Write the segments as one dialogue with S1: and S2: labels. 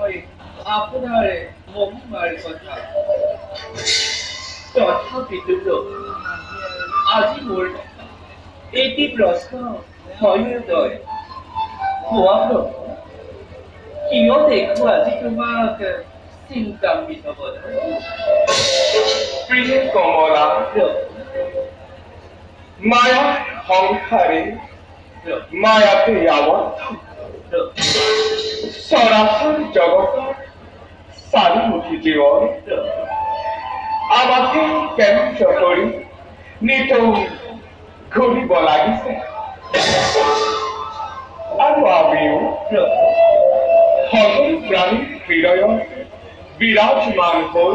S1: মই আপোনাৰ মহিমাৰ কথা তথাপিতো আজি মোৰ এটি প্ৰশ্ন হয়োদয় হোৱা প্ৰভু কিয় দেখো আজি তোমাক চিন্তান্বিত বোধ
S2: প্রিয় কমলা মায়া সংসারে মায়াতে আবদ্ধ সরাসর জগতের চারিমুখী জীবন আমাকে কেন্দ্র করে নিতৌ ঘুরিব লাগিছে আৰু আমিও সকলো প্ৰাণীৰ হৃদয়ত বিৰাজমান হৈ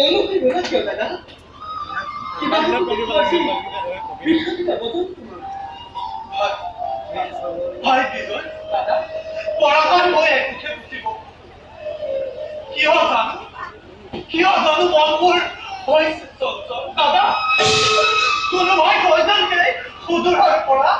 S1: অনুভৱ হ'ল কিয় দাদা কিবা বিধান বদল
S3: ভাই বিজয় পঢ়াখন মই একোকে বুজিব কিয় জানো মনবোৰ হৈছে চঞ্চল দাদা কোনোবাই কৈছিল যে সুদূৰৰ পৰা